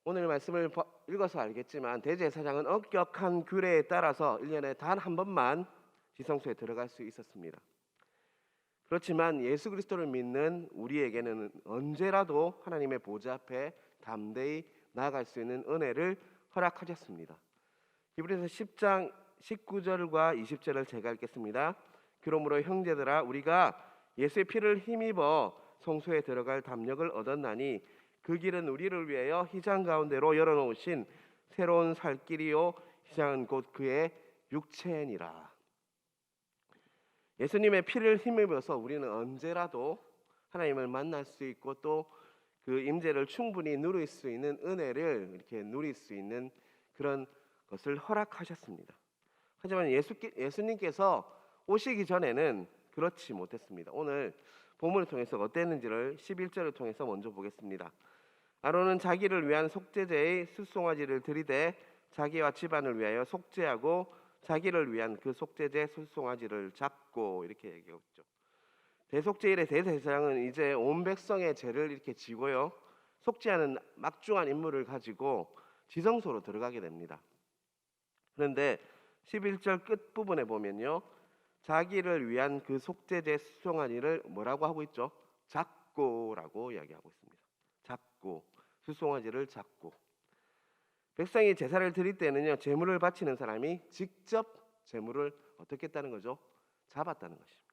오늘 말씀을 읽어서 알겠지만 대제사장은 엄격한 규례에 따라서 1년에 단 한 번만 지성소에 들어갈 수 있었습니다. 그렇지만 예수 그리스도를 믿는 우리에게는 언제라도 하나님의 보좌 앞에 담대히 나아갈 수 있는 은혜를 허락하셨습니다. 히브리서 10장 19절과 20절을 제가 읽겠습니다. 그러므로 형제들아 우리가 예수의 피를 힘입어 성소에 들어갈 담력을 얻었나니 그 길은 우리를 위하여 휘장 가운데로 열어놓으신 새로운 살 길이요 휘장은 곧 그의 육체니라. 예수님의 피를 힘입어서 우리는 언제라도 하나님을 만날 수 있고 또 그 임재를 충분히 누릴 수 있는 은혜를 이렇게 누릴 수 있는 그런 것을 허락하셨습니다. 하지만 예수님께서 오시기 전에는 그렇지 못했습니다. 오늘 본문을 통해서 어땠는지를 11절을 통해서 먼저 보겠습니다. 아론은 자기를 위한 속죄제의 숫송아지를 들이되 자기와 집안을 위하여 속죄하고 자기를 위한 그 속죄제 숫송아지를 잡고 이렇게 얘기하고 있죠. 대속죄일의 대제사장은 이제 온 백성의 죄를 이렇게 지고요 속죄하는 막중한 임무를 가지고 지성소로 들어가게 됩니다. 그런데 11절 끝부분에 보면요 자기를 위한 그 속죄제 숫송아지를 뭐라고 하고 있죠? 잡고라고 이야기하고 있습니다. 잡고, 숫송아지를 잡고. 백성이 제사를 드릴 때는요 제물을 바치는 사람이 직접 제물을 어떻게 했다는 거죠? 잡았다는 것입니다.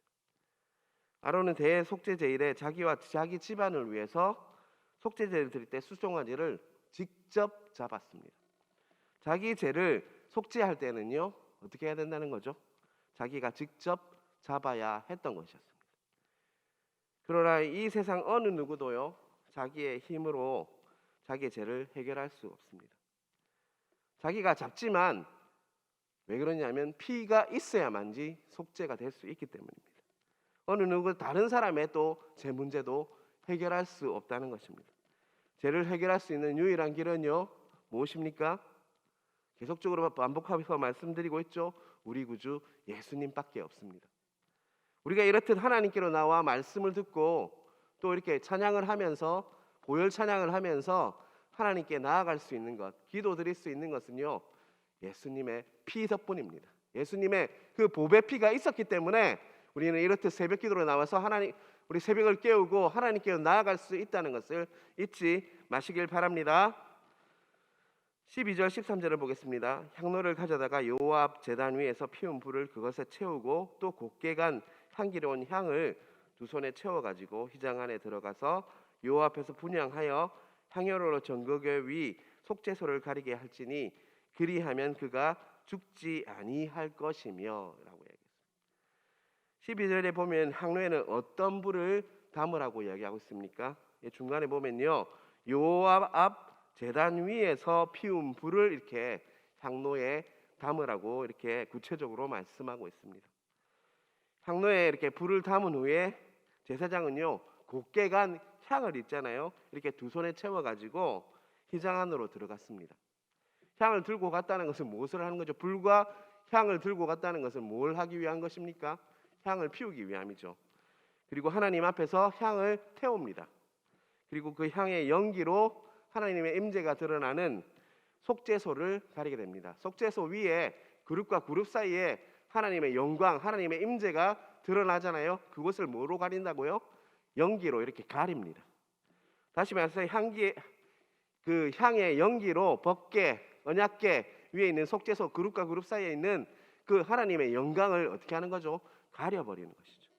아론은 대속죄제일에 자기와 자기 집안을 위해서 속죄제를 드릴 때 숫송아지를 직접 잡았습니다. 자기 죄를 속죄할 때는요 어떻게 해야 된다는 거죠? 자기가 직접 잡아야 했던 것이었습니다. 그러나 이 세상 어느 누구도요 자기의 힘으로 자기의 죄를 해결할 수 없습니다. 자기가 잡지만 왜 그러냐면 피가 있어야만지 속죄가 될 수 있기 때문입니다. 어느 누구 다른 사람의 또 죄 문제도 해결할 수 없다는 것입니다. 죄를 해결할 수 있는 유일한 길은요 무엇입니까? 계속적으로 반복하면서 말씀드리고 있죠. 우리 구주 예수님밖에 없습니다. 우리가 이렇듯 하나님께로 나와 말씀을 듣고 또 이렇게 찬양을 하면서 보혈 찬양을 하면서 하나님께 나아갈 수 있는 것, 기도드릴 수 있는 것은요 예수님의 피 덕분입니다. 예수님의 그 보배 피가 있었기 때문에 우리는 이렇듯 새벽 기도로 나와서 우리 새벽을 깨우고 하나님께로 나아갈 수 있다는 것을 잊지 마시길 바랍니다. 12절 13절을 보겠습니다. 향로를 가져다가 여호와 앞 제단 위에서 피운 불을 그것에 채우고 또 곱게 간 향기로운 향을 두 손에 채워가지고 휘장 안에 들어가서 여호와 앞에서 분향하여 향유로 전거궤 위 속죄소를 가리게 할지니 그리하면 그가 죽지 아니할 것이며 라고 얘기했습니다. 12절에 보면 향로에는 어떤 불을 담으라고 이야기하고 있습니까? 중간에 보면요 여호와 앞 제단 위에서 피운 불을 이렇게 향로에 담으라고 이렇게 구체적으로 말씀하고 있습니다. 향로에 이렇게 불을 담은 후에 제사장은요 곱게 간 향을 있잖아요 이렇게 두 손에 채워가지고 휘장 안으로 들어갔습니다. 향을 들고 갔다는 것은 무엇을 하는 거죠? 불과 향을 들고 갔다는 것은 뭘 하기 위한 것입니까? 향을 피우기 위함이죠. 그리고 하나님 앞에서 향을 태웁니다. 그리고 그 향의 연기로 하나님의 임재가 드러나는 속죄소를 가리게 됩니다. 속죄소 위에 그룹과 그룹 사이에 하나님의 영광, 하나님의 임재가 드러나잖아요. 그것을 뭐로 가린다고요? 연기로 이렇게 가립니다. 다시 말해서 그 향의 연기로 법궤, 언약궤 위에 있는 속죄소 그룹과 그룹 사이에 있는 그 하나님의 영광을 어떻게 하는 거죠? 가려버리는 것이죠.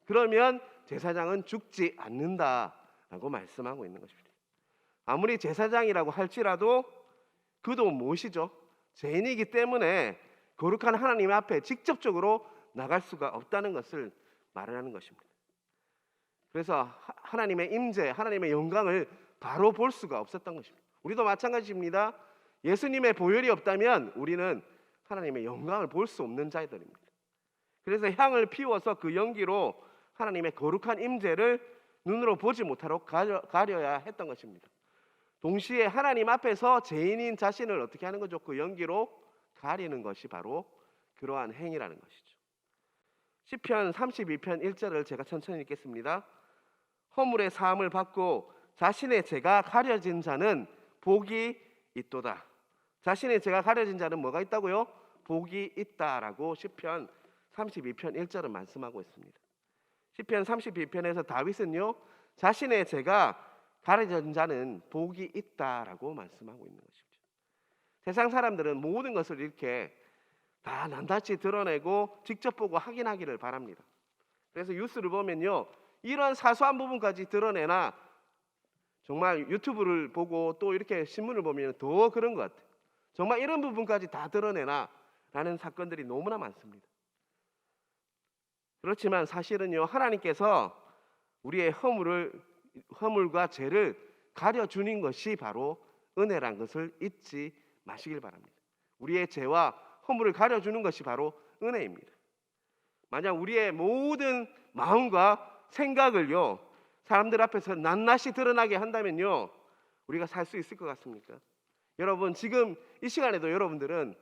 그러면 제사장은 죽지 않는다라고 말씀하고 있는 것입니다. 아무리 제사장이라고 할지라도 그도 무엇이죠? 죄인이기 때문에 거룩한 하나님 앞에 직접적으로 나갈 수가 없다는 것을 말하는 것입니다. 그래서 하나님의 임재, 하나님의 영광을 바로 볼 수가 없었던 것입니다. 우리도 마찬가지입니다. 예수님의 보혈이 없다면 우리는 하나님의 영광을 볼 수 없는 자들입니다. 그래서 향을 피워서 그 연기로 하나님의 거룩한 임재를 눈으로 보지 못하도록 가려야 했던 것입니다. 동시에 하나님 앞에서 죄인인 자신을 어떻게 하는 거죠? 그 연기로 가리는 것이 바로 그러한 행위라는 것이죠. 시편 32편 1절을 제가 천천히 읽겠습니다. 허물의 사함을 받고 자신의 죄가 가려진 자는 복이 있도다. 자신의 죄가 가려진 자는 뭐가 있다고요? 복이 있다라고 시편 32편 1절은 말씀하고 있습니다. 시편 32편에서 다윗은요, 자신의 죄가 가려진 자는 복이 있다라고 말씀하고 있는 것이죠. 세상 사람들은 모든 것을 이렇게 다 낱낱이 드러내고 직접 보고 확인하기를 바랍니다. 그래서 뉴스를 보면요, 이런 사소한 부분까지 드러내나 정말 유튜브를 보고 또 이렇게 신문을 보면 더 그런 것 같아요. 정말 이런 부분까지 다 드러내나 라는 사건들이 너무나 많습니다. 그렇지만 사실은요, 하나님께서 우리의 허물과 죄를 가려주는 것이 바로 은혜란 것을 잊지 마시길 바랍니다. 우리의 죄와 허물을 가려주는 것이 바로 은혜입니다. 만약 우리의 모든 마음과 생각을요, 사람들 앞에서 낱낱이 드러나게 한다면요, 우리가 살 수 있을 것 같습니까? 여러분, 지금 이 시간에도 여러분들은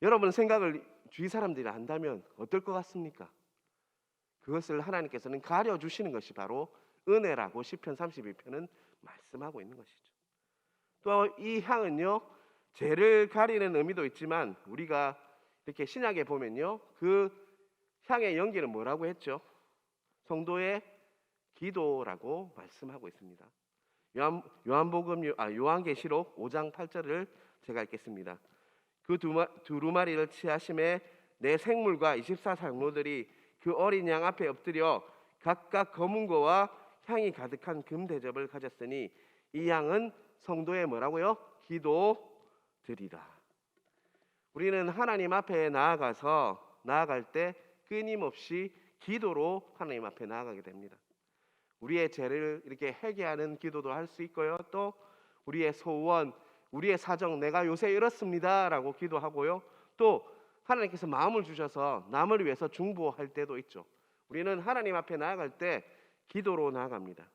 여러분 생각을 주위 사람들이 안다면 어떨 것 같습니까? 그것을 하나님께서는 가려주시는 것이 바로 은혜라고 시편 32편은 말씀하고 있는 것이죠. 또 이 향은요, 죄를 가리는 의미도 있지만 우리가 이렇게 신약에 보면요, 그 향의 연기는 뭐라고 했죠? 성도의 기도라고 말씀하고 있습니다. 요한계시록 5장 8절을 제가 읽겠습니다. 그 두루마리를 취하심에 내 생물과 24장로들이 그 어린 양 앞에 엎드려 각각 검은 거와 향이 가득한 금 대접을 가졌으니 이 양은 성도의 뭐라고요? 기도드리라. 우리는 하나님 앞에 나아갈 때 끊임없이 기도로 하나님 앞에 나아가게 됩니다. 우리의 죄를 이렇게 회개하는 기도도 할 수 있고요, 또 우리의 소원, 우리의 사정, 내가 요새 이렇습니다 라고 기도하고요, 또 하나님께서 마음을 주셔서 남을 위해서 중보할 때도 있죠. 우리는 하나님 앞에 나아갈 때 기도로 나아갑니다.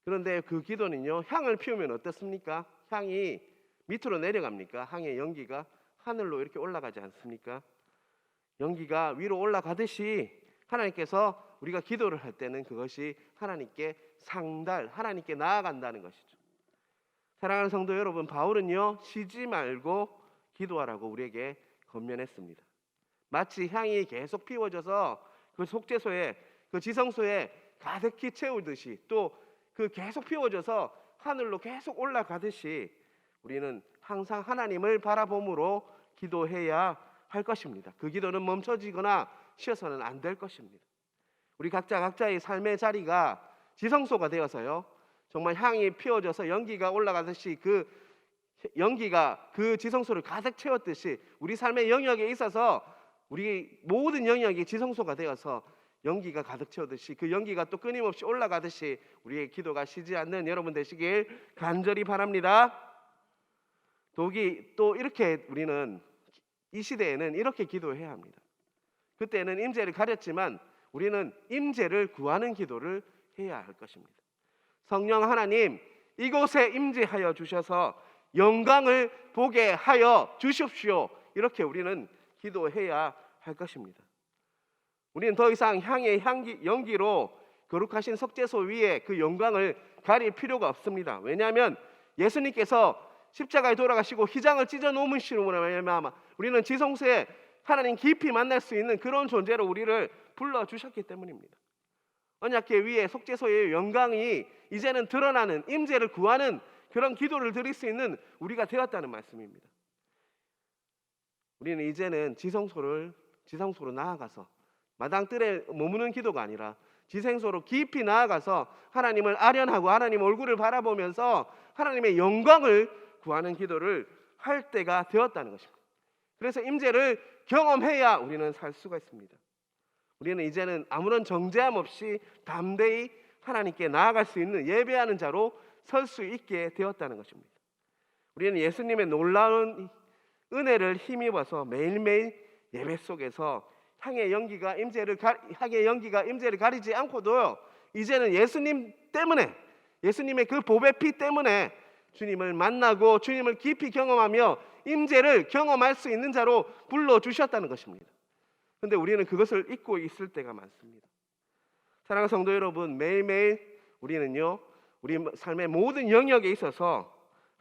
그런데 그 기도는요, 향을 피우면 어떻습니까? 향이 밑으로 내려갑니까? 향의 연기가 하늘로 이렇게 올라가지 않습니까? 연기가 위로 올라가듯이 하나님께서 우리가 기도를 할 때는 그것이 하나님께 하나님께 나아간다는 것이죠. 사랑하는 성도 여러분, 바울은요, 쉬지 말고 기도하라고 우리에게 권면했습니다. 마치 향이 계속 피워져서 그 속죄소에, 그 지성소에 가득히 채우듯이, 또 그 계속 피워져서 하늘로 계속 올라가듯이 우리는 항상 하나님을 바라봄으로 기도해야 할 것입니다. 그 기도는 멈춰지거나 쉬어서는 안 될 것입니다. 우리 각자의 삶의 자리가 지성소가 되어서요, 정말 향이 피워져서 연기가 올라가듯이 그 연기가 그 지성소를 가득 채웠듯이 우리 삶의 영역에 있어서 우리 모든 영역이 지성소가 되어서 연기가 가득 채우듯이 그 연기가 또 끊임없이 올라가듯이 우리의 기도가 쉬지 않는 여러분 되시길 간절히 바랍니다. 또 이렇게 우리는 이 시대에는 이렇게 기도해야 합니다. 그때는 임재를 가렸지만 우리는 임재를 구하는 기도를 해야 할 것입니다. 성령 하나님, 이곳에 임재하여 주셔서 영광을 보게 하여 주십시오. 이렇게 우리는 기도해야 할 것입니다. 우리는 더 이상 향의 연기로 거룩하신 속죄소 위에 그 영광을 가릴 필요가 없습니다. 왜냐하면 예수님께서 십자가에 돌아가시고 휘장을 찢어 놓으심으로 말미암아 우리는 지성소에 하나님 깊이 만날 수 있는 그런 존재로 우리를 불러주셨기 때문입니다. 언약궤 위에 속죄소의 영광이 이제는 드러나는, 임재를 구하는 그런 기도를 드릴 수 있는 우리가 되었다는 말씀입니다. 우리는 이제는 지성소로 나아가서 마당뜰에 머무는 기도가 아니라 지성소로 깊이 나아가서 하나님을 아련하고 하나님 얼굴을 바라보면서 하나님의 영광을 구하는 기도를 할 때가 되었다는 것입니다. 그래서 임재를 경험해야 우리는 살 수가 있습니다. 우리는 이제는 아무런 정죄함 없이 담대히 하나님께 나아갈 수 있는 예배하는 자로 설 수 있게 되었다는 것입니다. 우리는 예수님의 놀라운 은혜를 힘입어서 매일매일 예배 속에서 향의 연기가 임재를 가리지 않고도 이제는 예수님 때문에, 예수님의 그 보배 피 때문에 주님을 만나고 주님을 깊이 경험하며 임재를 경험할 수 있는 자로 불러주셨다는 것입니다. 그런데 우리는 그것을 잊고 있을 때가 많습니다. 사랑하는 성도 여러분, 매일매일 우리는요, 우리 삶의 모든 영역에 있어서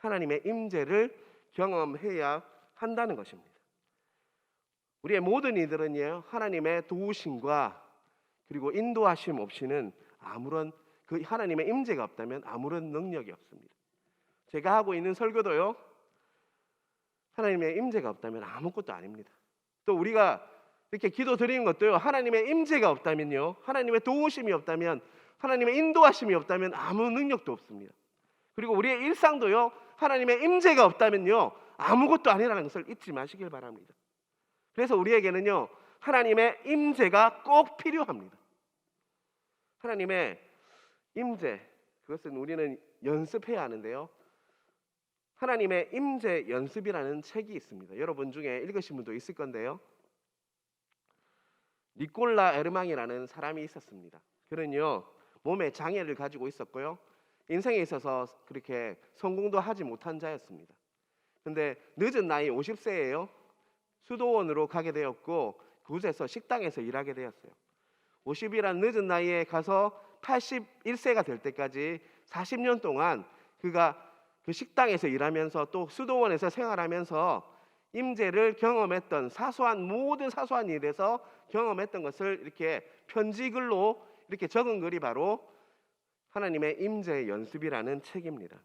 하나님의 임재를 경험해야 한다는 것입니다. 우리의 모든 이들은요, 하나님의 도우심과 그리고 인도하심 없이는 아무런 그 하나님의 임재가 없다면 아무런 능력이 없습니다. 제가 하고 있는 설교도요, 하나님의 임재가 없다면 아무것도 아닙니다. 또 우리가 이렇게 기도 드리는 것도요, 하나님의 임재가 없다면요, 하나님의 도우심이 없다면, 하나님의 인도하심이 없다면 아무 능력도 없습니다. 그리고 우리의 일상도요, 하나님의 임재가 없다면요, 아무것도 아니라는 것을 잊지 마시길 바랍니다. 그래서 우리에게는요, 하나님의 임재가 꼭 필요합니다. 하나님의 임재, 그것은 우리는 연습해야 하는데요, 하나님의 임재 연습이라는 책이 있습니다. 여러분 중에 읽으신 분도 있을 건데요, 니콜라 에르망이라는 사람이 있었습니다. 그는요, 몸에 장애를 가지고 있었고요, 인생에 있어서 그렇게 성공도 하지 못한 자였습니다. 근데 늦은 나이 50세예요. 수도원으로 가게 되었고 그곳에서 식당에서 일하게 되었어요. 50이란 늦은 나이에 가서 81세가 될 때까지 40년 동안 그가 그 식당에서 일하면서 또 수도원에서 생활하면서 임재를 경험했던 모든 사소한 일에서 경험했던 것을 이렇게 편지글로 이렇게 적은 글이 바로 하나님의 임재 연습이라는 책입니다.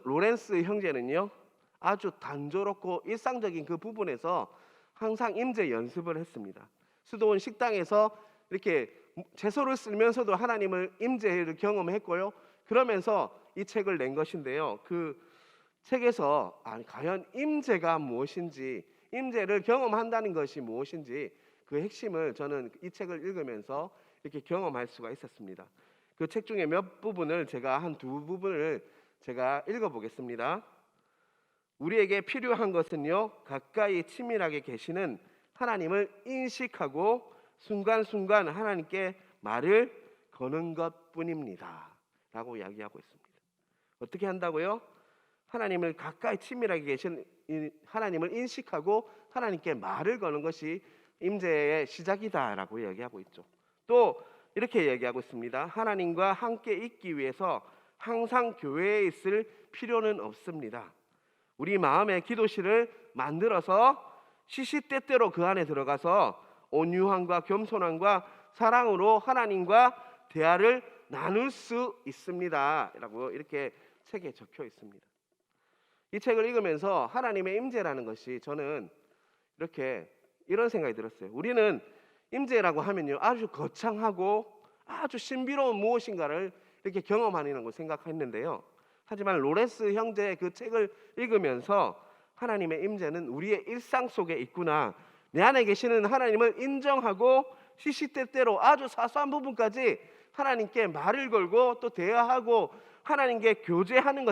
로렌스 형제는요, 아주 단조롭고 일상적인 그 부분에서 항상 임재 연습을 했습니다. 수도원 식당에서 이렇게 채소를 쓸면서도 하나님을 임재를 경험했고요, 그러면서 이 책을 낸 것인데요, 그 책에서 과연 임재가 무엇인지, 임재를 경험한다는 것이 무엇인지 그 핵심을 저는 이 책을 읽으면서 이렇게 경험할 수가 있었습니다. 그 책 중에 몇 부분을 제가 한 두 부분을 제가 읽어보겠습니다. 우리에게 필요한 것은요, 가까이 치밀하게 계시는 하나님을 인식하고 순간순간 하나님께 말을 거는 것뿐입니다 라고 이야기하고 있습니다. 어떻게 한다고요? 하나님을 가까이 치밀하게 계신 하나님을 인식하고 하나님께 말을 거는 것이 임재의 시작이다라고 이야기하고 있죠. 또 이렇게 얘기하고 있습니다. 하나님과 함께 있기 위해서 항상 교회에 있을 필요는 없습니다. 우리 마음의 기도실을 만들어서 시시때때로 그 안에 들어가서 온유함과 겸손함과 사랑으로 하나님과 대화를 나눌 수 있습니다 라고 이렇게 책에 적혀 있습니다. 이 책을 읽으면서 하나님의 임재라는 것이 저는 이런 생각이 들었어요. 우리는 임재라고 하면요, 아주 거창하고 아주 신비로운 무엇인가를 이렇게 경험하는 걸 생각했는데요, 하지만 로렌스 형제의 그 책을 읽으면서 하나님의 임재는 우리의 일상 속에 있구나, 내 안에 계시는 하나님을 인정하고 시시때때로 아주 사소한 부분까지 하나님께 말을 걸고 또 대화하고 하나님께 교제하는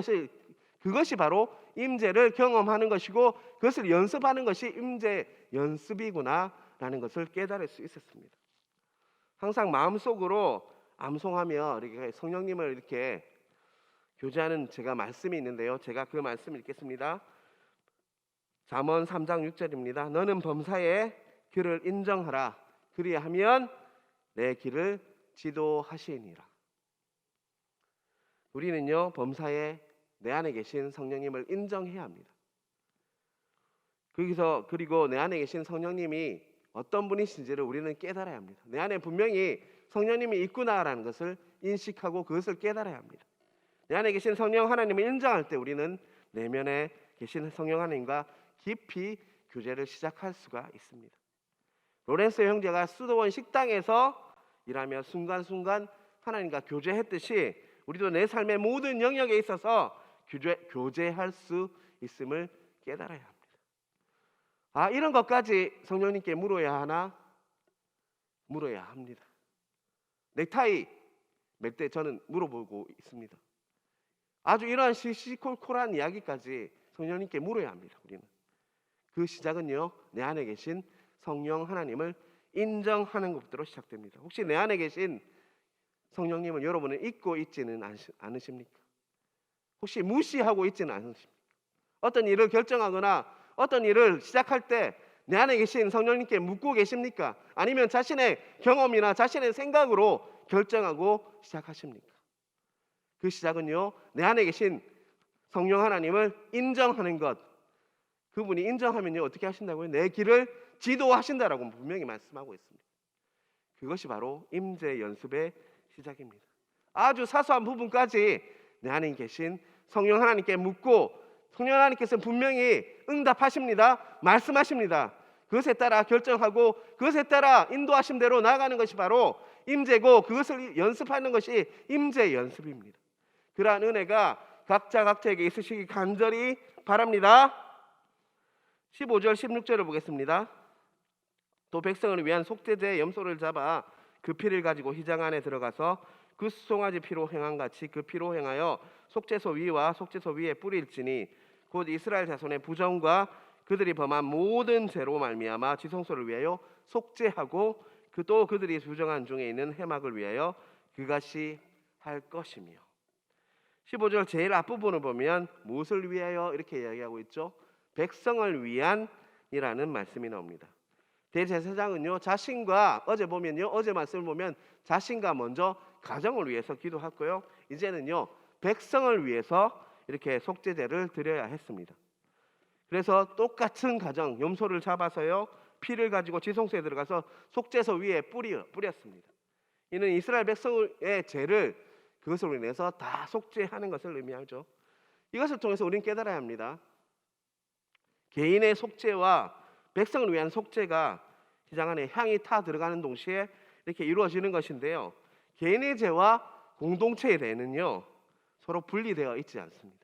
그것이 바로 임재를 경험하는 것이고 그것을 연습하는 것이 임재 연습이구나 라는 것을 깨달을 수 있었습니다. 항상 마음속으로 암송하며 이렇게 성령님을 이렇게 교제하는 제가 말씀이 있는데요, 제가 그 말씀을 읽겠습니다. 잠언 3장 6절입니다. 너는 범사에 그를 인정하라. 그리하면 내 길을 지도하시니라. 우리는요, 범사에 내 안에 계신 성령님을 인정해야 합니다. 그리고 내 안에 계신 성령님이 어떤 분이신지를 우리는 깨달아야 합니다. 내 안에 분명히 성령님이 있구나라는 것을 인식하고 그것을 깨달아야 합니다. 내 안에 계신 성령 하나님을 인정할 때 우리는 내면에 계신 성령 하나님과 깊이 교제를 시작할 수가 있습니다. 로렌스 형제가 수도원 식당에서 일하며 순간순간 하나님과 교제했듯이 우리도 내 삶의 모든 영역에 있어서 교제할 수 있음을 깨달아야 합니다. 이런 것까지 성령님께 물어야 하나? 물어야 합니다. 넥타이 맬 때 저는 물어보고 있습니다. 아주 이러한 시시콜콜한 이야기까지 성령님께 물어야 합니다. 우리는 그 시작은요, 내 안에 계신 성령 하나님을 인정하는 것부터 시작됩니다. 혹시 내 안에 계신 성령님을 여러분은 잊고 있지는 않으십니까? 혹시 무시하고 있지는 않으십니까? 어떤 일을 결정하거나 어떤 일을 시작할 때 내 안에 계신 성령님께 묻고 계십니까? 아니면 자신의 경험이나 자신의 생각으로 결정하고 시작하십니까? 그 시작은요, 내 안에 계신 성령 하나님을 인정하는 것. 그분이 인정하면요 어떻게 하신다고요? 내 길을 지도하신다라고 분명히 말씀하고 있습니다. 그것이 바로 임재 연습의 시작입니다. 아주 사소한 부분까지 내 안에 계신 성령 하나님께 묻고 성령 하나님께서는 분명히 응답하십니다. 말씀하십니다. 그것에 따라 결정하고 그것에 따라 인도하신 대로 나아가는 것이 바로 임재고, 그것을 연습하는 것이 임재 연습입니다. 그러한 은혜가 각자 각자에게 있으시기 간절히 바랍니다. 15절 16절을 보겠습니다. 또 백성을 위한 속죄제 염소를 잡아 그 피를 가지고 휘장 안에 들어가서 그 수송아지 피로 행한 같이 그 피로 행하여 속죄소 위와 속죄소 위에 뿌릴지니 곧 이스라엘 자손의 부정과 그들이 범한 모든 죄로 말미암아 지성소를 위하여 속죄하고 또 그들이 부정한 중에 있는 해막을 위하여 그것이 할 것이며. 15절 제일 앞부분을 보면 무엇을 위하여 이렇게 이야기하고 있죠? 백성을 위한이라는 말씀이 나옵니다. 대제사장은요 자신과 어제 말씀을 보면 자신과 먼저 가정을 위해서 기도했고요, 이제는요 백성을 위해서 이렇게 속죄제를 드려야 했습니다. 그래서 똑같은 가정 염소를 잡아서요 피를 가지고 지성소에 들어가서 속죄소 위에 뿌렸습니다. 이는 이스라엘 백성의 죄를 그것으로 인해서 다 속죄하는 것을 의미하죠. 이것을 통해서 우리는 깨달아야 합니다. 개인의 속죄와 백성을 위한 속죄가 휘장 안에 향이 타 들어가는 동시에 이렇게 이루어지는 것인데요, 개인의 죄와 공동체의 죄는요 서로 분리되어 있지 않습니다.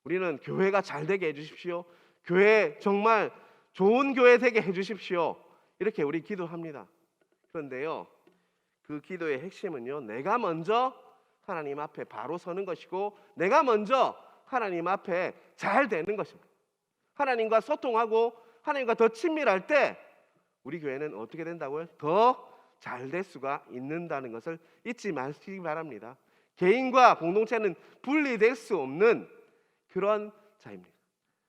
우리는 교회가 잘 되게 해주십시오, 교회 정말 좋은 교회 되게 해주십시오, 이렇게 우리 기도합니다. 그런데요 그 기도의 핵심은요 내가 먼저 하나님 앞에 바로 서는 것이고 내가 먼저 하나님 앞에 잘 되는 것입니다. 하나님과 소통하고 하나님과 더 친밀할 때 우리 교회는 어떻게 된다고요? 더 잘 될 수가 있는다는 것을 잊지 마시기 바랍니다. 개인과 공동체는 분리될 수 없는 그런 자입니다.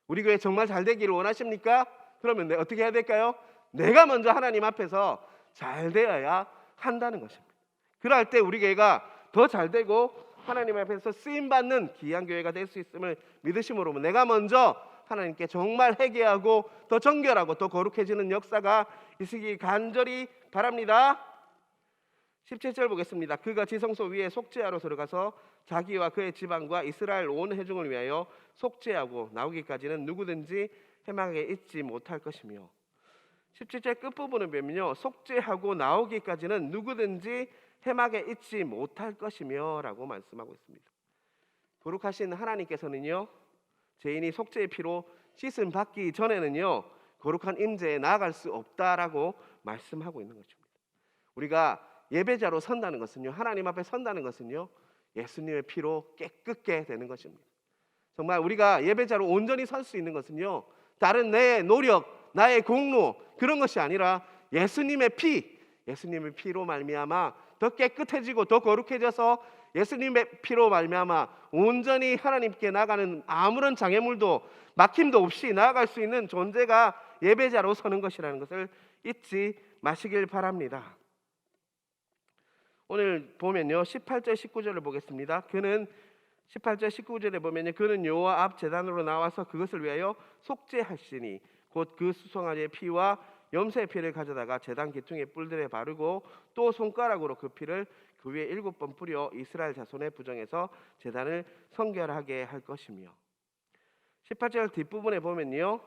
우리 교회 정말 잘 되기를 원하십니까? 그러면 어떻게 해야 될까요? 내가 먼저 하나님 앞에서 잘 되어야 한다는 것입니다. 그럴 때 우리 교회가 더 잘 되고 하나님 앞에서 쓰임받는 귀한 교회가 될 수 있음을 믿으심으로 내가 먼저 하나님께 정말 회개하고 더 정결하고 더 거룩해지는 역사가 있으기 간절히 바랍니다. 17절 보겠습니다. 그가 지성소 위에 속죄하러 들어가서 자기와 그의 지방과 이스라엘 온 회중을 위하여 속죄하고 나오기까지는 누구든지 해막에 있지 못할 것이며. 17절 끝부분을 보면요 속죄하고 나오기까지는 누구든지 해막에 있지 못할 것이며 라고 말씀하고 있습니다. 거룩하신 하나님께서는요 죄인이 속죄의 피로 씻음 받기 전에는요 거룩한 임재에 나아갈 수 없다라고 말씀하고 있는 것입니다. 우리가 예배자로 선다는 것은요, 하나님 앞에 선다는 것은요 예수님의 피로 깨끗게 되는 것입니다. 정말 우리가 예배자로 온전히 설 수 있는 것은요 다른 내 노력, 나의 공로 그런 것이 아니라 예수님의 피로 말미암아 더 깨끗해지고 더 거룩해져서 예수님의 피로 말미암아 온전히 하나님께 나가는 아무런 장애물도 막힘도 없이 나아갈 수 있는 존재가 예배자로 서는 것이라는 것을 잊지 마시길 바랍니다. 오늘 보면요 18절 19절을 보겠습니다. 그는 18절 19절에 보면요 그는 여호와 앞 제단으로 나와서 그것을 위하여 속죄하시니 곧 그 수송아지의 피와 염소의 피를 가져다가 제단 기퉁에 뿔들에 바르고 또 손가락으로 그 피를 그 위에 7번 뿌려 이스라엘 자손의 부정에서 제단을 성결하게 할 것이며. 18절 뒷부분에 보면요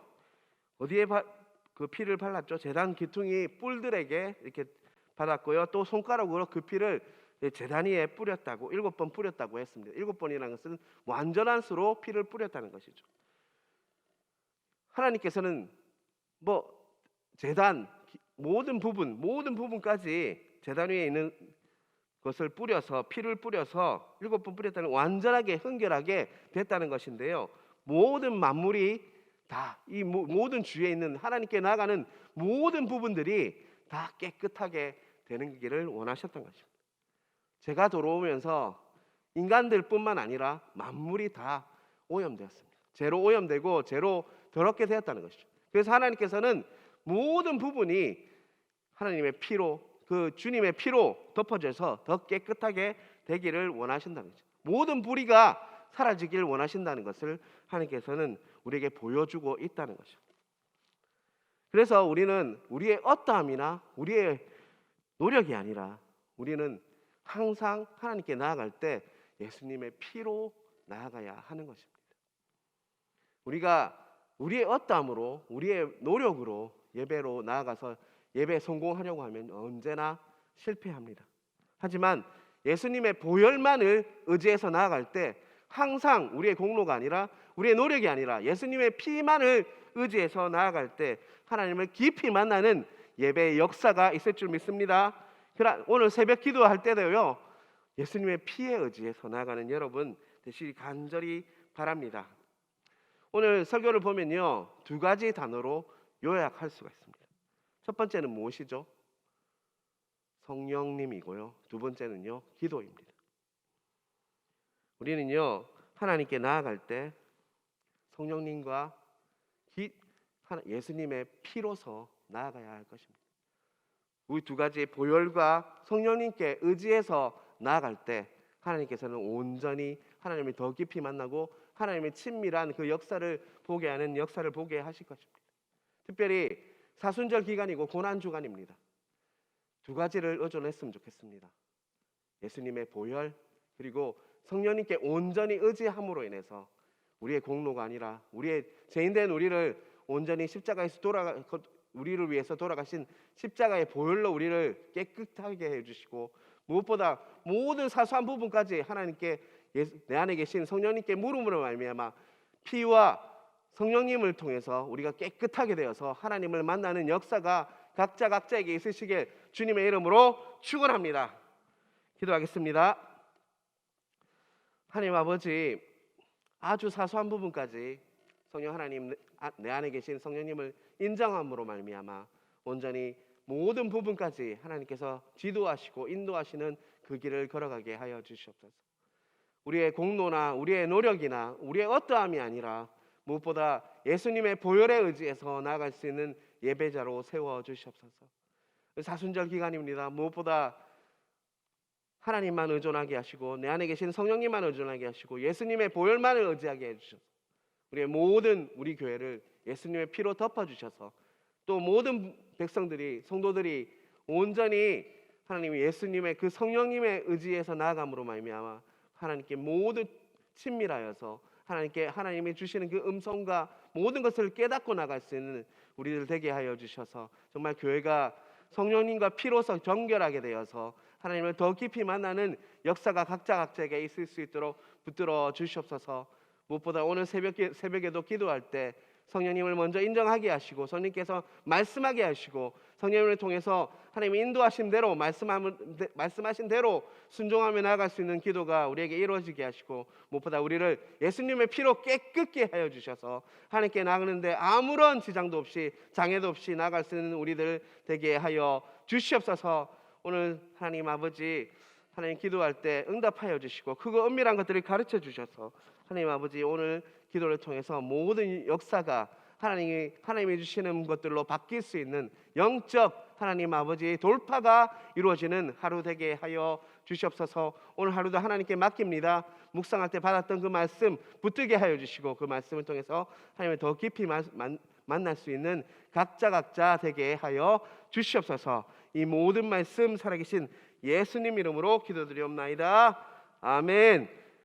어디에 그 피를 발랐죠? 제단 기퉁이 뿔들에게 이렇게 받았고요, 또 손가락으로 그 피를 제단 위에 뿌렸다고 7번 뿌렸다고 했습니다. 7번이라는 것은 완전한 수로 피를 뿌렸다는 것이죠. 하나님께서는 제단 모든 부분까지 제단 위에 있는 것을 뿌려서 피를 뿌려서 7번 뿌렸다는 완전하게 흥결하게 됐다는 것인데요. 모든 만물이 다 이 모든 주위에 있는 하나님께 나아가는 모든 부분들이 다 깨끗하게 되는 길을 원하셨던 것입니다. 제가 들어오면서 인간들뿐만 아니라 만물이 다 오염되었습니다. 죄로 오염되고 죄로 더럽게 되었다는 것이죠. 그래서 하나님께서는 모든 부분이 하나님의 피로 그 주님의 피로 덮어져서 더 깨끗하게 되기를 원하신다는 거죠. 모든 불의가 사라지길 원하신다는 것을 하나님께서는 우리에게 보여주고 있다는 것이죠. 그래서 우리는 우리의 어떠함이나 우리의 노력이 아니라 우리는 항상 하나님께 나아갈 때 예수님의 피로 나아가야 하는 것입니다. 우리가 우리의 어떠함으로 우리의 노력으로 예배로 나아가서 예배에 성공하려고 하면 언제나 실패합니다. 하지만 예수님의 보혈만을 의지해서 나아갈 때 항상 우리의 공로가 아니라 우리의 노력이 아니라 예수님의 피만을 의지해서 나아갈 때 하나님을 깊이 만나는 예배의 역사가 있을 줄 믿습니다. 오늘 새벽 기도할 때도요, 예수님의 피에 의지해서 나아가는 여러분 되시기 간절히 바랍니다. 오늘 설교를 보면요, 두 가지 단어로 요약할 수가 있습니다. 첫 번째는 무엇이죠? 성령님이고요. 두 번째는요, 기도입니다. 우리는요, 하나님께 나아갈 때 성령님과 예수님의 피로서 나아가야 할 것입니다. 우리 두 가지 보혈과 성령님께 의지해서 나아갈 때 하나님께서는 온전히 하나님을 더 깊이 만나고 하나님의 친밀한 그 역사를 보게 하는 역사를 보게 하실 것입니다. 특별히 사순절 기간이고 고난 주간입니다. 두 가지를 의존했으면 좋겠습니다. 예수님의 보혈 그리고 성령님께 온전히 의지함으로 인해서 우리의 공로가 아니라 우리의 죄인된 우리를 온전히 십자가에서 우리를 위해서 돌아가신 십자가의 보혈로 우리를 깨끗하게 해주시고 무엇보다 모든 사소한 부분까지 하나님께 내 안에 계신 성령님께 물음으로 말미암아 피와 성령님을 통해서 우리가 깨끗하게 되어서 하나님을 만나는 역사가 각자 각자에게 있으시길 주님의 이름으로 축원합니다. 기도하겠습니다. 하나님 아버지, 아주 사소한 부분까지 성령 하나님 내 안에 계신 성령님을 인정함으로 말미암아 온전히 모든 부분까지 하나님께서 지도하시고 인도하시는 그 길을 걸어가게 하여 주시옵소서. 우리의 공로나 우리의 노력이나 우리의 어떠함이 아니라 무엇보다 예수님의 보혈에 의지해서 나아갈 수 있는 예배자로 세워 주시옵소서. 사순절 기간입니다. 무엇보다 하나님만 의존하게 하시고 내 안에 계신 성령님만 의존하게 하시고 예수님의 보혈만을 의지하게 해주셔서 우리의 모든 우리 교회를 예수님의 피로 덮어주셔서 또 모든 백성들이 성도들이 온전히 하나님이 예수님의 그 성령님의 의지에서 나아감으로 말미암아 하나님께 모두 친밀하여서 하나님이 주시는 그 음성과 모든 것을 깨닫고 나갈 수 있는 우리들 되게 하여 주셔서 정말 교회가 성령님과 피로서 정결하게 되어서 하나님을 더 깊이 만나는 역사가 각자 각자에게 있을 수 있도록 붙들어 주시옵소서. 무엇보다 오늘 새벽에도 기도할 때 성령님을 먼저 인정하게 하시고 성령님께서 말씀하게 하시고 성령님을 통해서 하나님의 인도하신 대로 말씀하신 대로 순종하며 나아갈 수 있는 기도가 우리에게 이루어지게 하시고 무엇보다 우리를 예수님의 피로 깨끗게 하여 주셔서 하나님께 나가는데 아무런 지장도 없이 장애도 없이 나아갈 수 있는 우리들 되게 하여 주시옵소서. 오늘 하나님 아버지 하나님 기도할 때 응답하여 주시고 그거 은밀한 것들을 가르쳐 주셔서 하나님 아버지 오늘 기도를 통해서 모든 역사가 하나님이 주시는 것들로 바뀔 수 있는 영적 하나님 아버지의 돌파가 이루어지는 하루 되게 하여 주시옵소서. 오늘 하루도 하나님께 맡깁니다. 묵상할 때 받았던 그 말씀 붙들게 하여 주시고 그 말씀을 통해서 하나님을 더 깊이 만날 수 있는 각자 되게 하여 주시옵소서. 이 모든 말씀 살아계신 예수님 이름으로 기도드리옵나이다. 아멘.